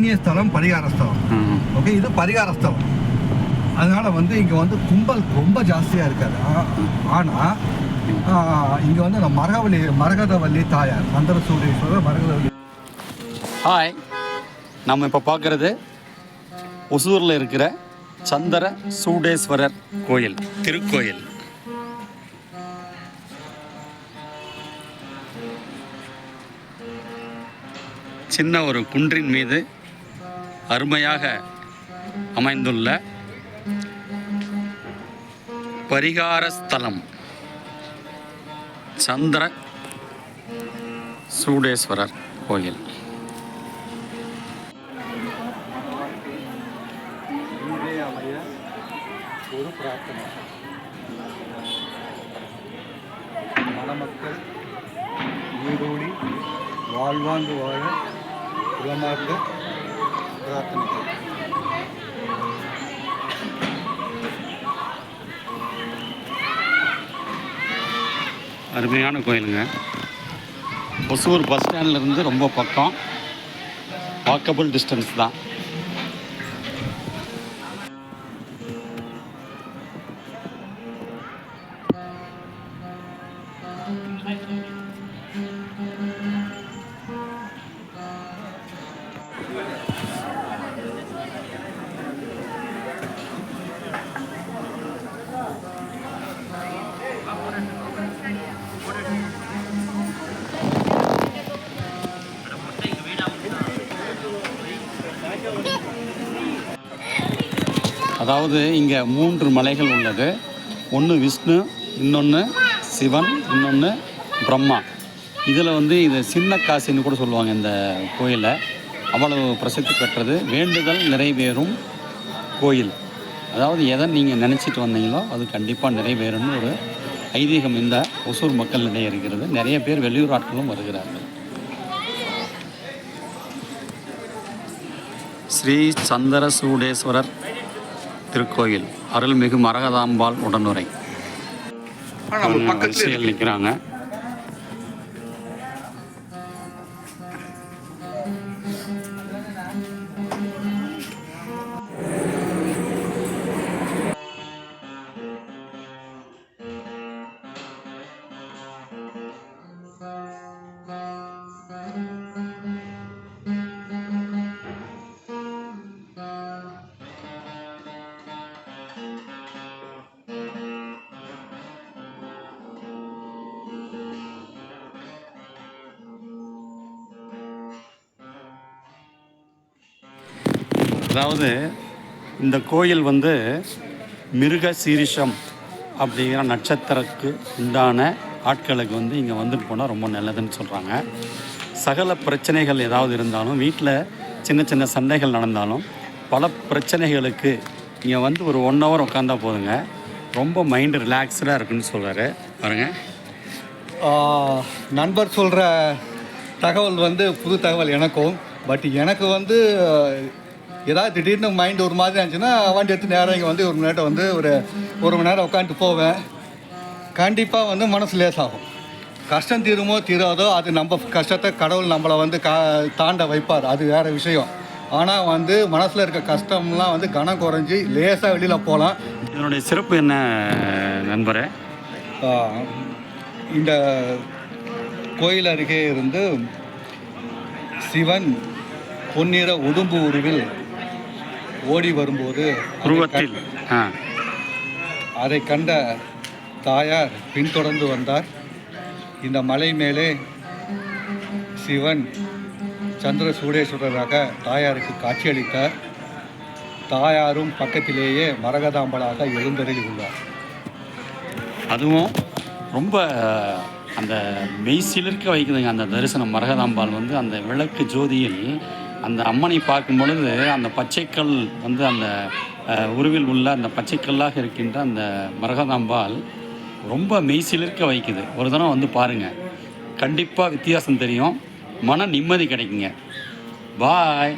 புண்ணிய ஸ்தலம், பரிகார ஸ்தலம். ஓகே, இது பரிகார ஸ்தலம். அதனால் வந்து இங்கே வந்து கும்பல் ரொம்ப ஜாஸ்தியாக இருக்காது. ஆனால் இங்கே வந்து நம்ம மரகதவல்லி தாயார், சந்திர சூடேஸ்வரர், மரகதவல்லி. ஹாய், நம்ம இப்போ பார்க்குறது ஒசூரில் இருக்கிற சந்திர சூடேஸ்வரர் கோயில், திருக்கோயில். சின்ன ஒரு குன்றின் மீது அருமையாக அமைந்துள்ள பரிகார ஸ்தலம் சந்திர சூடேஸ்வரர் கோயில். ஒரு பிரார்த்தனை, மணமக்கள் நீடோடி வாழ்வாங்கு வாழ குலமாக்க பிரார்த்தனை. அருமையான கோயிலுங்க. ஒசூர் பஸ் ஸ்டாண்ட்லேருந்து ரொம்ப பக்கம், வாக்கபிள் டிஸ்டன்ஸ் தான். அதாவது இங்கே 3 மலைகள் உள்ளது. ஒன்று விஷ்ணு, இன்னொன்று சிவன், இன்னொன்று பிரம்மா. இதில் வந்து இது சின்ன காசின்னு கூட சொல்லுவாங்க இந்த கோயிலை. அவ்வளவு பிரசித்தி பெற்றது. வேண்டுதல் நிறைவேறும் கோயில். அதாவது எதை நீங்கள் நினச்சிட்டு வந்தீங்களோ அது கண்டிப்பாக நிறைவேறும்னு ஒரு ஐதீகம் இந்த ஒசூர் மக்களிடையே இருக்கிறது. நிறைய பேர் வெளியூர் ஆட்களும் வருகிறார்கள். ஸ்ரீ சந்திர சூடேஸ்வரர் திருக்கோயில், அருள்மிகு மரகதாம்பாள் உடனுரை. வரிசையில் நிற்கிறாங்க. அதாவது இந்த கோயில் வந்து மிருக சீரிஷம் அப்படிங்கிற நட்சத்திரக்கு உண்டான ஆட்களுக்கு வந்து இங்கே வந்துட்டு போனால் ரொம்ப நல்லதுன்னு சொல்கிறாங்க. சகல பிரச்சனைகள் ஏதாவது இருந்தாலும், வீட்டில் சின்ன சின்ன சண்டைகள் நடந்தாலும், பல பிரச்சனைகளுக்கு இங்கே வந்து ஒரு 1 hour உட்காந்தா போதுங்க, ரொம்ப மைண்டு ரிலாக்ஸ்டாக இருக்குன்னு சொல்கிறாரு. பாருங்க, நண்பர் சொல்கிற தகவல் வந்து புது தகவல் எனக்கும். பட் எனக்கு வந்து ஏதாவது திடீர்னு மைண்ட் ஒரு மாதிரி இருந்துச்சுன்னா வண்டி எடுத்து நேரம் இங்கே வந்து 1 மணி நேரம் வந்து ஒரு மணி நேரம் உட்காந்துட்டு போவேன். கண்டிப்பாக வந்து மனசு லேசாகும். கஷ்டம் தீருமோ தீராதோ, அது நம்ம கஷ்டத்தை கடவுள் நம்மளை வந்து தாண்ட வைப்பார், அது வேறு விஷயம். ஆனால் வந்து மனசில் இருக்க கஷ்டம்லாம் வந்து கனம் குறைஞ்சி லேசாக வெளியில் போகலாம். இதனுடைய சிறப்பு என்ன நண்பரே? இந்த கோயில் அருகே இருந்து சிவன் பொன்னிற உடும்பு உருவில் ஓடி வரும்போது அதை கண்ட தாயார் பின்தொடர்ந்து வந்தார். இந்த மலை மேலே சிவன் சந்திர சூடேஸ்வரராக தாயாருக்கு காட்சியளித்தார். தாயாரும் பக்கத்திலேயே மரகதாம்பலாக எழுந்தருளி உள்ளார். அதுவும் ரொம்ப அந்த மெய்சிலிருக்க வைக்குதுங்க அந்த தரிசனம். மரகதாம்பாள் வந்து அந்த விளக்கு ஜோதியில் அந்த அம்மனை பார்க்கும் பொழுது அந்த பச்சைக்கல் வந்து அந்த உருவில் உள்ள அந்த பச்சைக்கல்லாக இருக்கின்ற அந்த மரகதாம்பாள் ரொம்ப மெய்சிலிருக்க வைக்குது. ஒரு தடவை வந்து பாருங்கள், கண்டிப்பாக வித்தியாசம் தெரியும், மன நிம்மதி கிடைக்குங்க. பாய்.